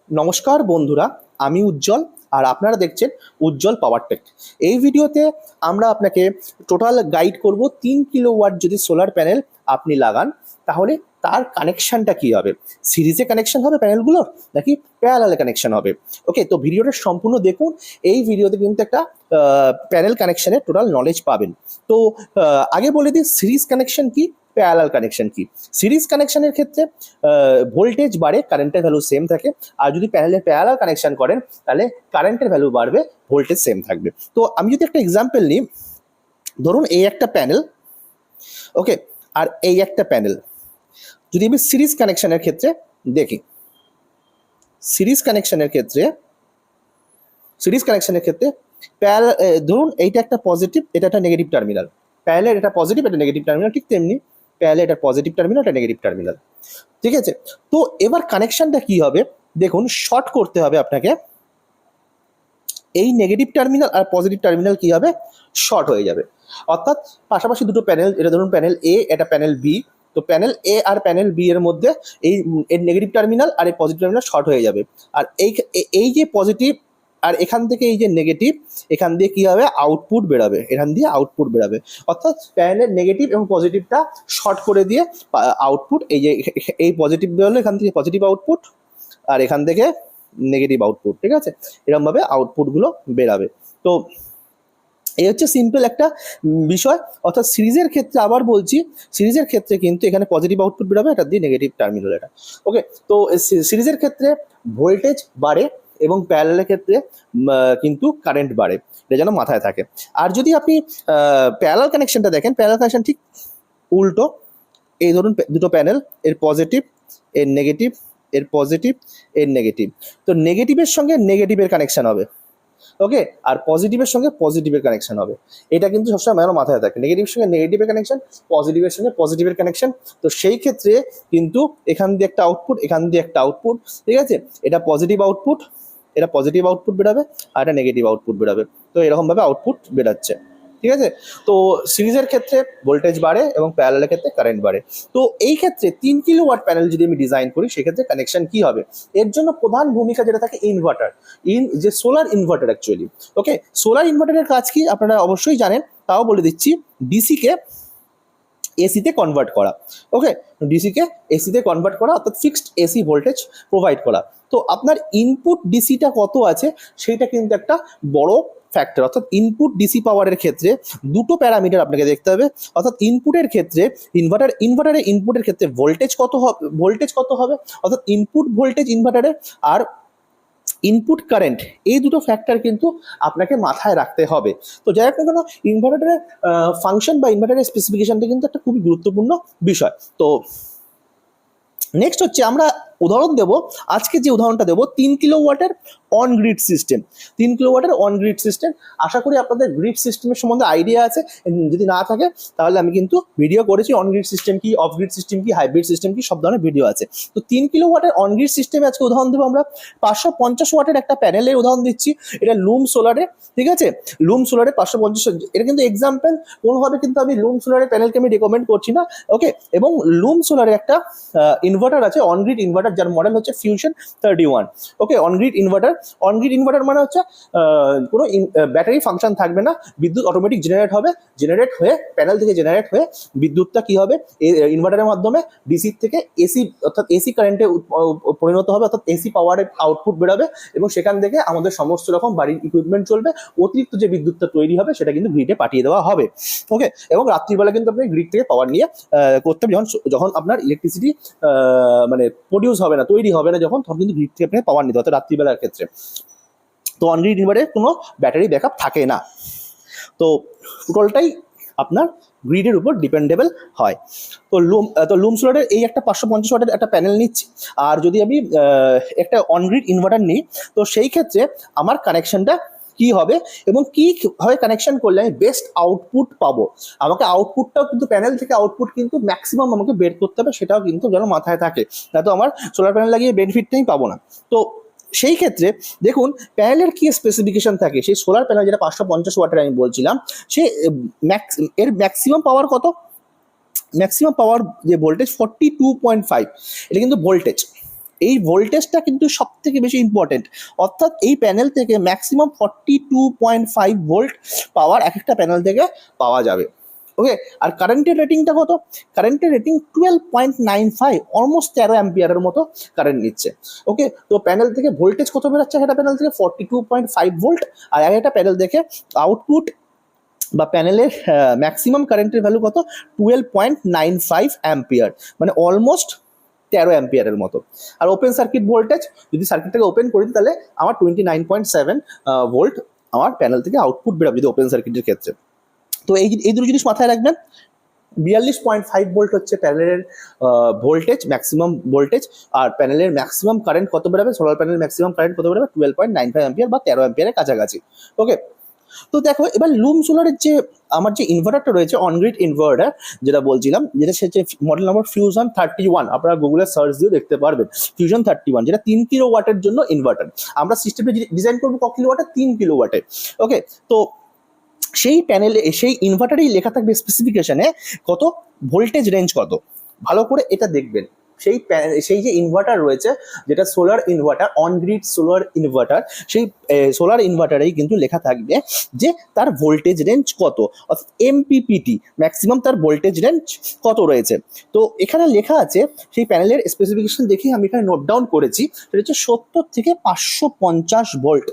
নমস্কার বন্ধুরা, আমি উজ্জ্বল আর আপনারা দেখছেন উজ্জ্বল পাওয়ার টেক। এই ভিডিওতে আমরা আপনাকে টোটাল গাইড করব 3 কিলোওয়াট যদি সোলার প্যানেল আপনি লাগান তাহলে তার কানেকশনটা কি হবে। সিরিজে কানেকশন হবে প্যানেলগুলোর নাকি প্যারালালে কানেকশন হবে। ওকে, তো ভিডিওটা সম্পূর্ণ দেখুন। এই ভিডিওতে কিন্তু একটা প্যানেল কানেকশনের টোটাল নলেজ পাবেন। তো আগে বলে দিই সিরিজ কানেকশন কি, প্যারালাল কানেকশন কি। সিরিজ কানেকশনের ক্ষেত্রে ভোল্টেজ বাড়ে, কারেন্টের ভ্যালু সেম থাকে। আর যদি প্যারালাল কানেকশন করেন তাহলে কারেন্টের ভ্যালু বাড়বে, ভোল্টেজ সেম থাকবে। তো আমি যদি একটা এক্সাম্পল নিই, ধরুন এই একটা প্যানেল, ওকে, আর এই একটা প্যানেল। যদি আমি সিরিজ কানেকশনের ক্ষেত্রে দেখি, সিরিজ কানেকশনের ক্ষেত্রে ধরুন এইটা একটা পজিটিভ, এটা একটা নেগেটিভ টার্মিনাল। প্যারালাল এটা পজিটিভ, এটা নেগেটিভ টার্মিনাল, ঠিক তেমনি প্যারালাল এটা পজিটিভ টার্মিনাল, এটা নেগেটিভ টার্মিনাল। ঠিক আছে, তো এবার কানেকশনটা কি হবে দেখুন। শর্ট করতে হবে আপনাকে, এই নেগেটিভ টার্মিনাল আর পজিটিভ টার্মিনাল কি হবে, শর্ট হয়ে যাবে। অর্থাৎ পাশাপাশি দুটো প্যানেল, এটা ধরুন প্যানেল এ, এটা প্যানেল বি। তো প্যানেল এ আর প্যানেল বি এর মধ্যে এই এর নেগেটিভ টার্মিনাল আর এই পজিটিভ টার্মিনাল শর্ট হয়ে যাবে। আর এই যে পজিটিভ আর এখান থেকে এই যে নেগেটিভ, এখান দিয়ে কি হবে, আউটপুট বেরোবে, এখান দিয়ে আউটপুট বেরোবে। অর্থাৎ প্যানেলের নেগেটিভ এবং পজিটিভটা শর্ট করে দিয়ে আউটপুট, এই যে এই পজিটিভ বেরোলো, এখান থেকে পজিটিভ আউটপুট আর এখান থেকে নেগেটিভ আউটপুট। ঠিক আছে, এরকমভাবে আউটপুটগুলো বেরাবে। তো এই হচ্ছে সিম্পল একটা বিষয়। অর্থাৎ সিরিজের ক্ষেত্রে আবার বলছি, সিরিজের ক্ষেত্রে কিন্তু এখানে পজিটিভ আউটপুট বেরোবে, এটা দিয়ে নেগেটিভ টার্মিনাল এটা। ওকে, তো সিরিজের ক্ষেত্রে ভোল্টেজ বাড়ে এবং প্যারালালের ক্ষেত্রে কিন্তু কারেন্ট বাড়ে, এটা যেন মাথায় থাকে। আর যদি আপনি প্যারালাল কানেকশনটা দেখেন, প্যারালাল কানেকশন ঠিক উল্টো। এই ধরুন দুটো প্যানেল, এর পজিটিভ, এর নেগেটিভ, এর পজিটিভ, এর নেগেটিভ। তো নেগেটিভের সঙ্গে নেগেটিভের কানেকশন হবে, ওকে, আর পজিটিভের সঙ্গে পজিটিভের কানেকশন হবে। এটা কিন্তু সবসময় আমার মাথায় থাকে, নেগেটিভের সঙ্গে নেগেটিভের কানেকশন, পজিটিভের সঙ্গে পজিটিভের কানেকশন। তো সেই ক্ষেত্রে কিন্তু এখান দিয়ে একটা আউটপুট, এখান দিয়ে একটা আউটপুট। ঠিক আছে, এটা পজিটিভ আউটপুট, এটা পজিটিভ আউটপুট বেরোবে, আর এটা নেগেটিভ আউটপুট বেরোবে। তো এরকমভাবে আউটপুট বেরোচ্ছে। ঠিক আছে, তো সিরিজের ক্ষেত্রে ভোল্টেজ বাড়ে এবং প্যারালালের ক্ষেত্রে কারেন্ট বাড়ে। তো এই ক্ষেত্রে 3 কিলোওয়াট প্যানেল যদি আমি ডিজাইন করি, সেক্ষেত্রে কানেকশন কি হবে, এর জন্য প্রধান ভূমিকা যেটা থাকে ইনভার্টার, যে সোলার ইনভার্টার অ্যাকচুয়ালি। ওকে, সোলার ইনভার্টারের কাজ কি আপনারা অবশ্যই জানেন, তাও বলে দিচ্ছি। ডিসিকে এসিতে কনভার্ট করা, ওকে, ডিসিকে এসিতে কনভার্ট করা, অর্থাৎ ফিক্সড এসি ভোল্টেজ প্রোভাইড করা। তো আপনার ইনপুট ডিসিটা কত আছে সেটা কিন্তু একটা বড় ফ্যাক্টর। অর্থাৎ ইনপুট ডিসি পাওয়ারের ক্ষেত্রে দুটো প্যারামিটার আপনাকে দেখতে হবে। অর্থাৎ ইনপুটের ক্ষেত্রে ইনভার্টারের ইনপুটের ক্ষেত্রে ভোল্টেজ কত হবে, অর্থাৎ ইনপুট ভোল্টেজ ইনভার্টারের, আর ইনপুট কারেন্ট, এই দুটো ফ্যাক্টর কিন্তু আপনাকে মাথায় রাখতে হবে। তো যাই হোক না কেন, ইনভার্টারের ফাংশন বা ইনভার্টারের স্পেসিফিকেশনটা কিন্তু একটা খুবই গুরুত্বপূর্ণ বিষয়। তো নেক্সট হচ্ছে আমরা উদাহরণ দেব। আজকে যে উদাহরণটা দেবো 3 কিলোওয়াটের অন গ্রিড সিস্টেম। 3 কিলোওয়াটের অন গ্রিড সিস্টেম, আশা করি আপনাদের গ্রিড সিস্টেমের সম্বন্ধে আইডিয়া আছে। যদি না থাকে তাহলে আমি কিন্তু ভিডিও করেছি, অন গ্রিড সিস্টেম কি, অফ গ্রিড সিস্টেম কি, হাইব্রিড সিস্টেম কি, সব ধরনের ভিডিও আছে। তো 3 কিলোওয়াটের অন গ্রিড সিস্টেমে আজকে উদাহরণ দেবো আমরা। 550 ওয়াটের একটা প্যানেলের উদাহরণ দিচ্ছি, এটা লুম সোলারে। ঠিক আছে, লুম সোলারে 550, এটা কিন্তু এক্সাম্পল, কোনোভাবে কিন্তু আমি লুম সোলারের প্যানেলকে আমি রেকমেন্ড করছি না। ওকে, এবং লুম সোলারে একটা ইনভার্টার আছে, অনগ্রিড ইনভার্টার, যার মডেল হচ্ছে ফিউশন 31। ওকে, অনগ্রিড ইনভার্টার মানে হচ্ছে কোনো ব্যাটারি ফাংশন থাকবে না, বিদ্যুৎ অটোমেটিক জেনারেট হয়ে প্যানেল থেকে জেনারেট হয়ে বিদ্যুৎটা কি হবে, ইনভার্টারের মাধ্যমে ডিসি থেকে এসি, অর্থাৎ এসি কারেন্টে পরিণত হবে, অর্থাৎ এসি পাওয়ারের আউটপুট বেরোবে এবং সেখান থেকে আমাদের সমস্ত রকম বাড়ির ইকুইপমেন্ট চলবে। অতিরিক্ত যে বিদ্যুৎটা তৈরি হবে সেটা কিন্তু গ্রিডে পাঠিয়ে দেওয়া হবে। ওকে, এবং রাত্রিবেলা কিন্তু আপনি গ্রিড থেকে পাওয়ার নিয়ে করতে হবে, যখন আপনার ইলেকট্রিসিটি মানে প্রডিউস হবে না, তৈরি হবে না যখন, তখন কিন্তু গ্রিড থেকে আপনি পাওয়ার নিতে, অর্থাৎ রাত্রিবেলার ক্ষেত্রে। তো অনগ্রিড ইনভার্টারে কোনো ব্যাটারি ব্যাকআপ থাকে না। তো টোটালটাই আপনার গ্রিডের উপর ডিপেন্ডেবল হয়। তো লুম সোলারের এই একটা 550 ওয়াটের একটা প্যানেল নিচ্ছি। আর যদি আমি একটা অনগ্রিড ইনভার্টার নিই, তো সেই ক্ষেত্রে আমার কানেকশনটা কি হবে এবং কীভাবে কানেকশন করলে আমি বেস্ট আউটপুট পাবো। আমাকে আউটপুটটাও কিন্তু প্যানেল থেকে আউটপুট কিন্তু ম্যাক্সিমাম আমাকে বের করতে হবে, সেটাও কিন্তু যেন মাথায় থাকে, না তো আমার সোলার প্যানেল লাগিয়ে বেনিফিটটাই পাবো না। তো সেই ক্ষেত্রে দেখুন প্যানেলের কি স্পেসিফিকেশন থাকে। সেই সোলার প্যানেল যেটা 550 ওয়াটের আমি বলছিলাম, সে এর ম্যাক্সিমাম পাওয়ার কত, ম্যাক্সিমাম পাওয়ার যে ভোল্টেজ 42.5, এটা কিন্তু ভোল্টেজ। এই ভোল্টেজটা কিন্তু সব থেকে বেশি ইম্পর্টেন্ট, অর্থাৎ এই প্যানেল থেকে ম্যাক্সিমাম 42.5 ভোল্ট পাওয়ার এক একটা প্যানেল থেকে পাওয়া যাবে। ওকে, আর কারেন্টের রেটিংটা কত? কারেন্টের রেটিং 12.95, অলমোস্ট 13 অ্যাম্পিয়ারের মতো কারেন্ট নিচ্ছে। ওকে, তো প্যানেল থেকে ভোল্টেজ কত বেরোচ্ছে একটা প্যানেল থেকে? 42.5 ভোল্ট। আর একটা প্যানেল থেকে আউটপুট বা প্যানেলের ম্যাক্সিমাম কারেন্টের ভ্যালু কত? 12.95 অ্যাম্পিয়ার, মানে অলমোস্ট 13 অ্যাম্পিয়ারের মতো। আর ওপেন সার্কিট ভোল্টেজ, যদি সার্কিটটাকে ওপেন করি তাহলে আমার 29.7 ভোল্ট আমার প্যানেল থেকে আউটপুট বেরোবে যদি ওপেন সার্কিটের ক্ষেত্রে। তো এই দুটো জিনিস মাথায় রাখবেন। 42.5 ভোল্ট হচ্ছে প্যানেলের ভোল্টেজ, ম্যাক্সিমাম ভোল্টেজ। আর প্যানেলের ম্যাক্সিমাম কারেন্ট কত বেরোবে? সোলার প্যানেলের ম্যাক্সিমাম কারেন্ট কত বেরোবে? 12.95 অ্যাম্পিয়ার বা 13 অ্যাম্পিয়ারের কাছাকাছি। ওকে, তো দেখো এবার লুম সোলারের যে আমার যে ইনভার্টারটা রয়েছে, অনগ্রিড ইনভার্টার যেটা বলছিলাম, যেটা হচ্ছে মডেল নাম্বার ফিউশন 31, আপনারা গুগলে সার্চ দিয়ে দেখতে পারবেন। ফিউশন 31, যেটা 3 কিলো ওয়াটের জন্য ইনভার্টার। আমরা সিস্টেমে ডিজাইন করবো ক কিলো ওয়াটে? 3 কিলো ওয়াটে। ওকে, তো সেই প্যানেলে সেই ইনভার্টারেই লেখা থাকবে স্পেসিফিকেশনে কত ভোল্টেজ রেঞ্জ কত। ভালো করে এটা দেখবেন। সেই যে ইনভার্টার রয়েছে, যেটা solar inverter, on-grid solar inverter, সেই সোলার ইনভার্টারেই কিন্তু লেখা থাকবে যে তার ভোল্টেজ রেঞ্জ কত, অর্থাৎ এমপিপিটি, ম্যাক্সিমাম তার ভোল্টেজ রেঞ্জ কত রয়েছে। তো এখানে লেখা আছে, সেই প্যানেলের স্পেসিফিকেশন দেখে আমি এখানে নোট ডাউন করেছি, সেটা হচ্ছে 70 থেকে 550 ভোল্ট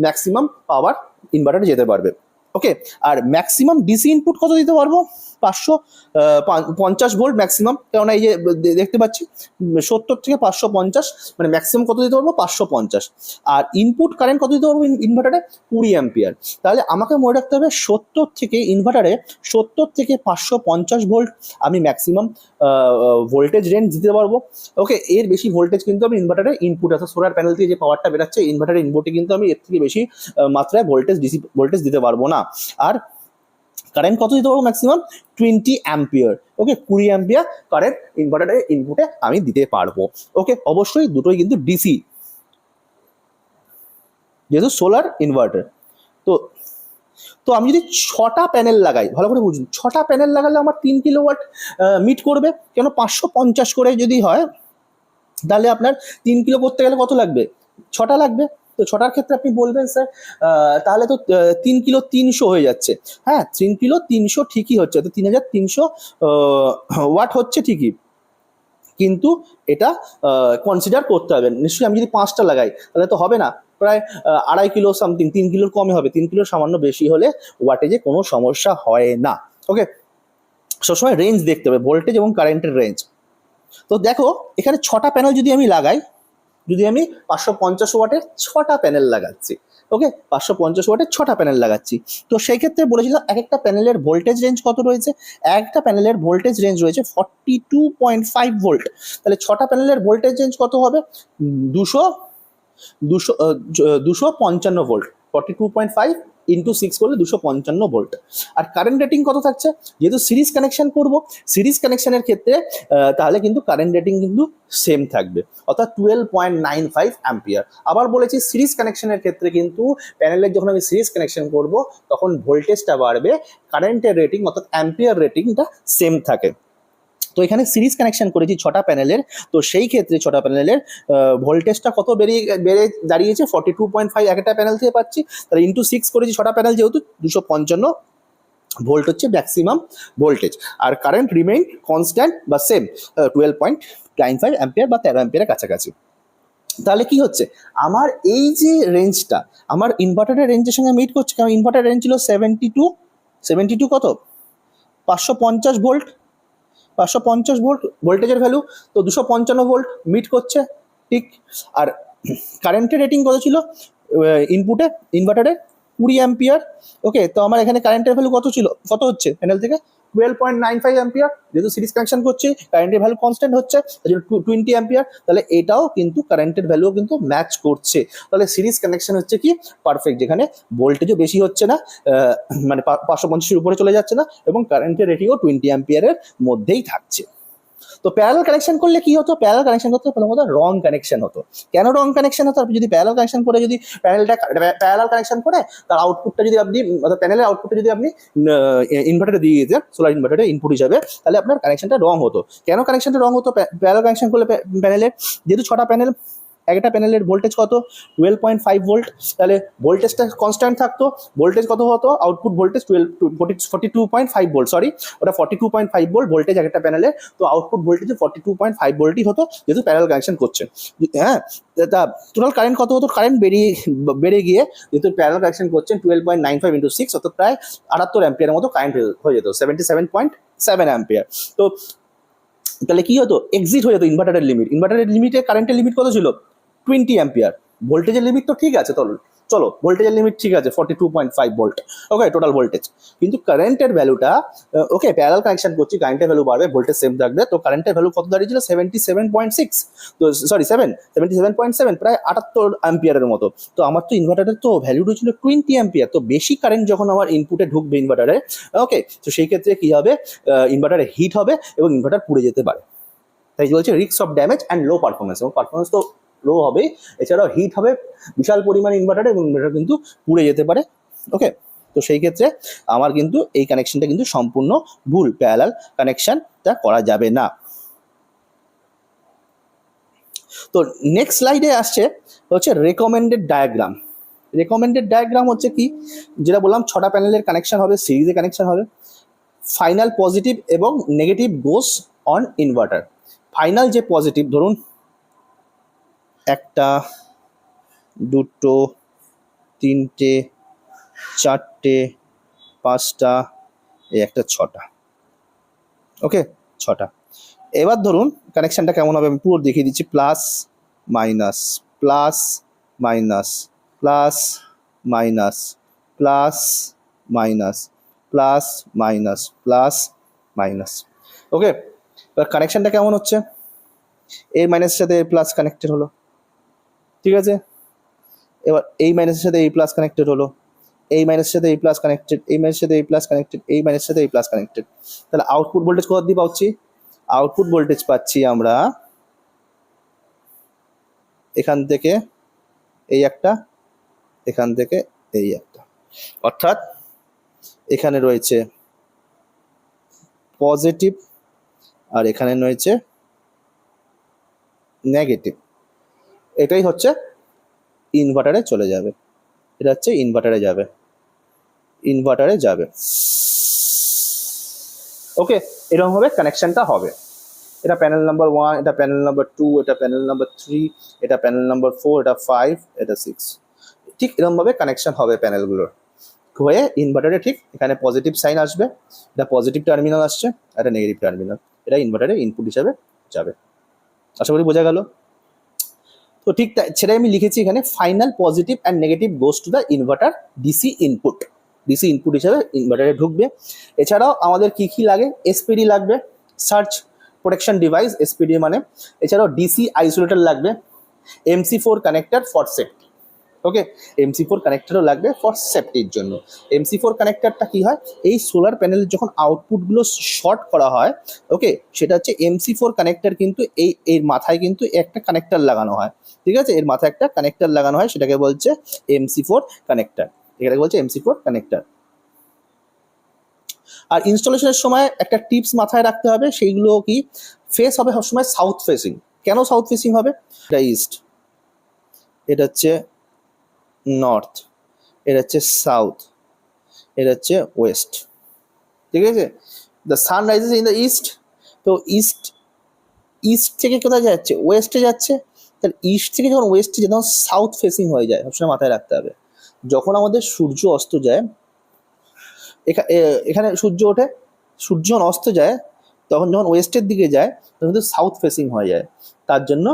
ম্যাক্সিমাম পাওয়ার ইনভার্টারে যেতে পারবে। ওকে, আর ম্যাক্সিমাম ডিসি ইনপুট কত দিতে পারবো? 550 ভোল্ট ম্যাক্সিমাম, কেননা এই যে দেখতে পাচ্ছি 70 থেকে 550, মানে ম্যাক্সিমাম কত দিতে পারবো? 550। আর ইনপুট কারেন্ট কত দিতে পারবো ইনভার্টারে? 20 অ্যাম্পিয়ার। তাহলে আমাকে মনে রাখতে হবে 70 থেকে 550 ভোল্ট আমি ম্যাক্সিমাম ভোল্টেজ রেঞ্জ দিতে পারবো। ওকে, এর বেশি ভোল্টেজ কিন্তু আমি ইনভার্টারে ইনপুট, অর্থাৎ সোলার প্যানেল থেকে যে পাওয়ারটা বেরোচ্ছে ইনভার্টারের ইনপুটে কিন্তু আমি এর থেকে বেশি মাত্রায় ডিসি ভোল্টেজ দিতে পারবো না। আর কারেন্ট কত দিতে পারবো? Maximum 20 ampere. Okay, 20 ampere current ইনভার্টারের ইনপুটে আমি দিতে পারবো। ওকে, অবশ্যই দুটোই কিন্তু ডিসি, যেহেতু সোলার ইনভার্টার। তো তো আমি যদি 6টা প্যানেল লাগাই, ভালো করে বুঝুন, 6টা প্যানেল লাগালে আমার 3 কিলোওয়াট মিট করবে। কেন? 550 করে যদি হয়, তাহলে আপনার 3 কিলো করতে গেলে কত লাগবে? 6টা লাগবে। তো 6টার ক্ষেত্রে আপনি বলবেন স্যার তাহলে তো 3 কিলো 300 হয়ে যাচ্ছে। হ্যাঁ, 3 কিলো 300 ঠিকই হচ্ছে, তো 3300 ওয়াট হচ্ছে ঠিকই, কিন্তু এটা কনসিডার করতে হবে। নিশ্চয়ই আমি যদি 5টা লাগাই তাহলে তো হবে না, প্রায় 2.5 কিলো সামথিং, 3 কিলোর কমে হবে, 3 কিলোর সামান্য বেশি হলে ওয়াটেজে কোনো সমস্যা হয় না। ওকে, সবসময় রেঞ্জ দেখতে হবে, ভোল্টেজ এবং কারেন্টের রেঞ্জ। তো দেখো এখানে 6টা প্যানেল যদি আমি লাগাই, যদি আমি 550 ওয়াটের 6টা প্যানেল লাগাচ্ছি, ওকে, 550 ওয়াটের 6টা প্যানেল লাগাচ্ছি, তো সেই ক্ষেত্রে বলেছিলাম এক একটা প্যানেলের ভোল্টেজ রেঞ্জ কত রয়েছে? একটা প্যানেলের ভোল্টেজ রেঞ্জ রয়েছে 42.5 ভোল্ট। তাহলে 6টা প্যানেলের ভোল্টেজ রেঞ্জ কত হবে? 200 200 255 ভোল্ট। 42.5 ইন্টু 6 করলে 255 ভোল্ট। আর কারেন্ট রেটিং কত থাকছে? যেহেতু সিরিজ কানেকশন করব, সিরিজ কানেকশনের ক্ষেত্রে তাহলে কিন্তু কারেন্ট রেটিং কিন্তু সেম থাকবে, অর্থাৎ 12.95 অ্যাম্পিয়ার। আবার বলেছি সিরিজ কানেকশনের ক্ষেত্রে কিন্তু প্যানেলের যখন আমি সিরিজ কানেকশন করব তখন ভোল্টেজটা বাড়বে, কারেন্টের রেটিং অর্থাৎ অ্যাম্পিয়ার রেটিংটা সেম থাকে। তো এখানে সিরিজ কানেকশন করেছি 6টা প্যানেলের, তো সেই ক্ষেত্রে 6টা প্যানেলের ভোল্টেজটা কত বেড়ে দাঁড়িয়েছে? 42.5 একটা প্যানেল থেকে পাচ্ছি, তাহলে ইন্টু 6 করেছি 6টা প্যানেল যেহেতু, 255 ভোল্ট হচ্ছে ম্যাক্সিমাম ভোল্টেজ। আর কারেন্ট রিমেইন কনস্ট্যান্ট বা সেম, 12.95 অ্যাম্পিয়ার বা 13 অ্যাম্পিয়ারের কাছাকাছি। তাহলে কি হচ্ছে, আমার এই যে রেঞ্জটা আমার ইনভার্টারের রেঞ্জের সঙ্গে মিট করছে, কারণ ইনভার্টার রেঞ্জ ছিল 72 কত? 550 ভোল্ট, 550 ভোল্ট ভোল্টেজের ভ্যালু, তো 255 ভোল্ট মিট করছে, ঠিক। আর কারেন্টের রেটিং কত ছিল ইনপুটে ইনভার্টারে? 20 অ্যাম্পিয়ার। ওকে, তো আমার এখানে কারেন্টের ভ্যালু কত ছিল, কত হচ্ছে প্যানেল থেকে? 12.95 অ্যাম্পিয়ার। যেহেতু সিরিজ কানেকশন করছি কারেন্টের ভ্যালু কনস্ট্যান্ট হচ্ছে, তাই জন্য 20 অ্যাম্পিয়ার। তাহলে এটাও কিন্তু কারেন্টের ভ্যালুও কিন্তু ম্যাচ করছে। তাহলে সিরিজ কানেকশন হচ্ছে কি পারফেক্ট, যেখানে ভোল্টেজও বেশি হচ্ছে না, মানে 550-এর উপরে চলে যাচ্ছে না, এবং কারেন্টের রেটিংও 20 অ্যাম্পিয়ারের মধ্যেই থাকছে। তো প্যারালাল কানেকশন করলে কি হতো, প্যারালাল কানেকশন করতে প্রথমত রং কানেকশন হতো। কেন রং কানেকশন হতো? আপনি যদি প্যারালাল কানেকশন করে, যদি প্যারালাল কানেকশন করে তার আউটপুটটা যদি আপনি, অর্থাৎ প্যানেলের আউটপুটটা যদি আপনি ইনভার্টারে দিয়ে দিতেন, সোলার ইনভার্টারে ইনপুট হিসাবে, তাহলে আপনার কানেকশনটা রং হতো। কেন কানেকশনটা রং হতো প্যারালাল কানেকশন করলে প্যানেলে? যেহেতু 6টা প্যানেল, একটা প্যানেলের ভোল্টেজ কত, 12.5 ভোল্ট, তাহলে ভোল্টেজটা কনস্ট্যান্ট থাকতো। ভোল্টেজ কত হতো? আউটপুট ভোল্টেজ 42.5 ভোল্ট, সরি ওটা 42.5 ভোল্ট ভোল্টেজ একটা প্যানেলে, তো আউটপুট ভোল্টেজ 42.5 ভোল্টই হতো, যেহেতু প্যারালাল কানেকশন করছে। হ্যাঁ, তা টোটাল কারেন্ট কত হতো? কারেন্ট বেড়ে গিয়ে, যেহেতু প্যারালাল কানেকশন করছেন, 12.95 × 6, অর্থাৎ প্রায় 78 অ্যাম্পিয়ারের মতো কারেন্ট হয়ে যেত, 77.7 অ্যাম্পিয়ার। তো তাহলে কি হতো? এক্সিট হয়ে যেত ইনভার্টারের লিমিট। ইনভার্টারের লিমিটে কারেন্টের লিমিট কত ছিল? 20 অ্যাম্পিয়ার। ভোল্টেজের লিমিট তো ঠিক আছে, চলো ভোল্টেজের লিমিট ঠিক আছে 42.5 ভোল্ট, ওকে, টোটাল ভোল্টেজ। কিন্তু কারেন্টের ভ্যালুটা, ওকে, প্যারালাল কানেকশন করছি, কারেন্টের ভ্যালু বাড়বে, ভোল্টেজ সেম থাকবে, তো কারেন্টের ভ্যালু কত দাঁড়িয়েছিল? 77.6, তো সরি 77.7, প্রায় 78 অ্যাম্পিয়ারের মতো। তো আমার তো ইনভার্টারের তো ভ্যালুটা ছিল 20 অ্যাম্পিয়ার। তো বেশি কারেন্ট যখন আমার ইনপুটে ঢুকবে ইনভার্টারে, ওকে, তো সেই ক্ষেত্রে কি হবে? ইনভার্টারে হিট হবে এবং ইনভার্টার পুড়ে যেতে পারে। তাই বলছে risk of damage and low performance, এবং পারফরমেন্স তো লো হবে, এছাড়াও হিট হবে বিশাল পরিমাণ ইনভার্টারে, এবং ইনভার্টার কিন্তু পুড়ে যেতে পারে। ওকে, তো সেই ক্ষেত্রে আমার কিন্তু এই কানেকশনটা কিন্তু সম্পূর্ণ ভুল, প্যারালাল কানেকশনটা করা যাবে না। তো নেক্সট স্লাইডে আসছে হচ্ছে রেকমেন্ডেড ডায়াগ্রাম। রেকমেন্ডেড ডায়াগ্রাম হচ্ছে কি, যেটা বললাম 6টা প্যানেলের কানেকশন হবে, সিরিজে কানেকশন হবে। ফাইনাল পজিটিভ এবং negative goes on inverter. Final যে পজিটিভ, ধরুন 1টা 2টো 3টে 4টে 5টা, এই একটা 6টা, ওকে, 6টা। এবার ধরুন কানেকশনটা কেমন হবে আমি পুরো দেখিয়ে দিচ্ছি। Plus minus, plus minus, plus minus, plus minus, plus minus, plus minus, okay. এবার কানেকশনটা কেমন হচ্ছে? এই মাইনাসের সাথে এই প্লাস কানেক্টেড হলো, ঠিক আছে। এবার এই মাইনাসের সাথে এই প্লাস কানেক্টেড হলো, এই মাইনাসের সাথে এই প্লাস কানেক্টেড, এই মাইনাসের সাথে এই প্লাস কানেক্টেড, এই মাইনাসের সাথে এই প্লাস কানেক্টেড। তাহলে আউটপুট ভোল্টেজ কত দিয়ে পাচ্ছি? আউটপুট ভোল্টেজ পাচ্ছি আমরা এখান থেকে এই একটা, এখান থেকে এই একটা, অর্থাৎ এখানে রয়েছে পজিটিভ আর এখানে রয়েছে নেগেটিভ। এটাই হচ্ছে ইনভার্টারে চলে যাবে, এটা হচ্ছে ইনভার্টারে যাবে, ইনভার্টারে যাবে, ওকে। এরকম ভাবে কানেকশনটা হবে। এটা প্যানেল নাম্বার 1, এটা প্যানেল নাম্বার 2, এটা প্যানেল নাম্বার 3, এটা প্যানেল নাম্বার 4, এটা 5, এটা 6, ঠিক এরকমভাবে কানেকশন হবে প্যানেলগুলোর হয়ে ইনভার্টারে। ঠিক এখানে পজিটিভ সাইন আসবে, এটা পজিটিভ টার্মিনাল আসছে, এটা নেগেটিভ টার্মিনাল, এটা ইনভার্টারে ইনপুট হিসাবে যাবে। আশা করি বোঝা গেল। তো ঠিক সেটাই আমি লিখেছি এখানে, final positive and negative goes to the inverter DC input. DC input হিসাবে ইনভার্টারে ঢুকবে। এছাড়াও আমাদের কি কি লাগে? এসপিডি লাগবে, সার্চ প্রোটেকশন ডিভাইস, এসপিডি মানে। এছাড়াও ডিসি আইসোলেটর লাগবে, MC4 connector for safety, okay. MC4 কানেক্টরও লাগবে ফর সেফটির জন্য। MC4 কানেক্টরটা কি হয়? এই সোলার প্যানেলের যখন আউটপুটগুলো শর্ট করা হয়, ওকে, সেটা হচ্ছে MC4 কানেক্টর, কিন্তু এর মাথায় কিন্তু একটা কানেক্টর লাগানো হয়, ঠিক আছে। এর মাথায় একটা কানেক্টর লাগানো হয়, সেটাকে বলছে MC4 কানেক্টর, এটাকে বলছে MC4 কানেক্টর। আর ইনস্টলেশনের সময় একটা টিপস মাথায় রাখতে হবে, সেইগুলো কি, ফেস হবে সবসময় সাউথ ফেসিং। কেন সাউথ ফেসিং হবে? এটা ইস্ট, এটা হচ্ছে নর্থ, এটা হচ্ছে সাউথ, এটা হচ্ছে ওয়েস্ট, ঠিক আছে। The sun rises in the east, তো ইস্ট থেকে কোথায় যাচ্ছে? ওয়েস্টে যাচ্ছে। তাহলে ইস্ট থেকে যখন ওয়েস্টে যায় তখন সাউথ ফেসিং হয়ে যায়, সবসময় মাথায় রাখতে হবে। যখন আমাদের সূর্য অস্ত যায়, এখানে সূর্য ওঠে, সূর্য যখন অস্ত যায় তখন যখন ওয়েস্টের দিকে যায় তখন কিন্তু সাউথ ফেসিং হয়ে যায়। তার জন্য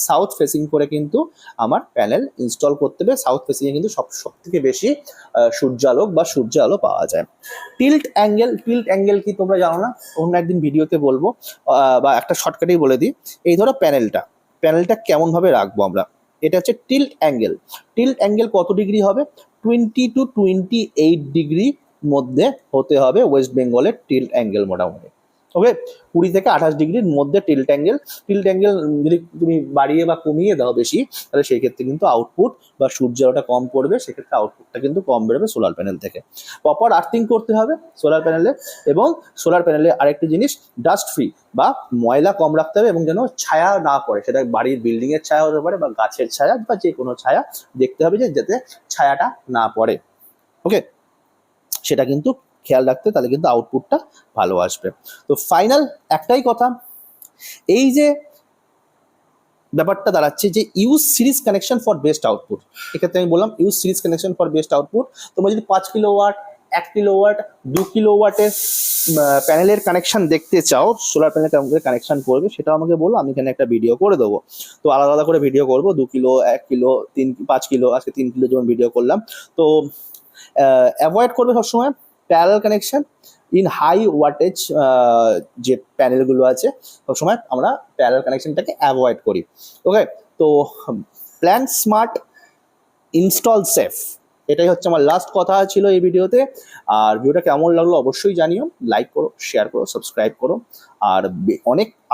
সাউথ ফেসিং করে কিন্তু আমার প্যানেল ইনস্টল করতে হবে। সাউথ ফেসিংয়ে কিন্তু সব থেকে বেশি সূর্যালোক বা সূর্য আলো পাওয়া যায়। টিল্ট অ্যাঙ্গেল কি তোমরা জানো না? অন্য একদিন ভিডিওতে বলবো, বা একটা শর্টকাটেই বলে দিই। এই ধরো প্যানেলটা কেমনভাবে রাখবো আমরা, এটা হচ্ছে টিল্ট অ্যাঙ্গেল। টিল্ট অ্যাঙ্গেল কত ডিগ্রি হবে? 20 to 28 ডিগ্রি মধ্যে হতে হবে ওয়েস্ট বেঙ্গলের টিল্ট অ্যাঙ্গেল মোটামুটি, ওকে, 20 থেকে 28 ডিগ্রির মধ্যে টিল্ট অ্যাঙ্গেল যদি তুমি বাড়িয়ে বা কমিয়ে দাও বেশি, তাহলে সেই ক্ষেত্রে কিন্তু আউটপুট বা সূর্যের আলোটা কম পড়বে, সেক্ষেত্রে আউটপুটটা কিন্তু কম বেরোবে সোলার প্যানেল থেকে। প্রপার আর্থিং করতে হবে সোলার প্যানেলে, এবং সোলার প্যানেলে আরেকটি জিনিস, ডাস্ট ফ্রি বা ময়লা কম রাখতে হবে, এবং যেন ছায়া না পড়ে, সেটা বাড়ির বিল্ডিং এর ছায়া হতে পারে বা গাছের ছায়া বা যে কোনো ছায়া, দেখতে হবে যে যাতে ছায়াটা না পড়ে। ওকে, সেটা কিন্তু খেয়াল রাখতে, তাহলে কিন্তু আউটপুটটা ভালো আসবে। তো ফাইনাল একটাই কথা, এই যে ব্যাপারটা দাঁড়াচ্ছে যে use series connection for best output. এক্ষেত্রে আমি বললাম use series connection for best output. তোমরা যদি 5 কিলোওয়াট, 1 কিলোওয়াট, 2 কিলোওয়াটের প্যানেলের কানেকশন দেখতে চাও, সোলার প্যানেল কানেকশন করবে, সেটাও আমাকে বলো, আমি এখানে একটা ভিডিও করে দেবো। তো আলাদা আলাদা করে ভিডিও করবো, 2 কিলো, 1 কিলো, 5 কিলো, আজকে 3 কিলো যেমন ভিডিও করলাম। তো অ্যাভয়েড করবে সবসময় parallel connection in high wattage. যে প্যানেলগুলো আছে সবসময় আমরা প্যারালাল কানেকশনটাকে অ্যাভয়েড করি। ওকে, তো প্ল্যান স্মার্ট, ইনস্টল সেফ, এটাই হচ্ছে আমার লাস্ট কথা ছিল এই ভিডিওতে। আর ভিডিওটা কেমন লাগলো অবশ্যই জানিও, লাইক করো, শেয়ার করো, সাবস্ক্রাইব করো। আর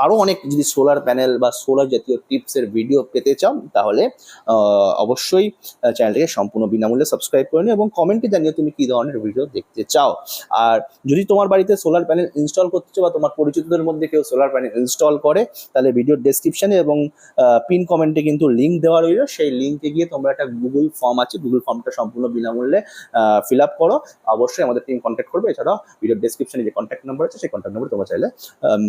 আরও অনেক যদি সোলার প্যানেল বা সোলার জাতীয় টিপসের ভিডিও পেতে চাও, তাহলে অবশ্যই চ্যানেলটাকে সম্পূর্ণ বিনামূল্যে সাবস্ক্রাইব করে নিও, এবং কমেন্টে জানিও তুমি কী ধরনের ভিডিও দেখতে চাও। আর যদি তোমার বাড়িতে সোলার প্যানেল ইনস্টল করতে চাও বা তোমার পরিচিতদের মধ্যে কেউ সোলার প্যানেল ইনস্টল করে, তাহলে ভিডিওর ডেসক্রিপশনে এবং পিন কমেন্টে কিন্তু লিঙ্ক দেওয়া রইল, সেই লিঙ্কে গিয়ে তোমরা একটা গুগল ফর্ম আছে, গুগল ফর্মটা সম্পূর্ণ বিনামূল্যে ফিল আপ করো। অবশ্যই আমাদের টিম কন্ট্যাক্ট করবে। এছাড়াও ভিডিওর ডেসক্রিপশনে যে কন্ট্যাক্ট নাম্বার আছে, সেই কন্ট্যাক্ট নাম্বার তোমরা চাইলে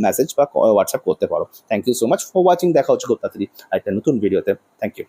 মেসেজ বা হোয়াটসঅ্যাপ করতে পারো। Thank you so much for watching. দেখা হচ্ছে খুব তাড়াতাড়ি একটা নতুন ভিডিওতে। Thank you.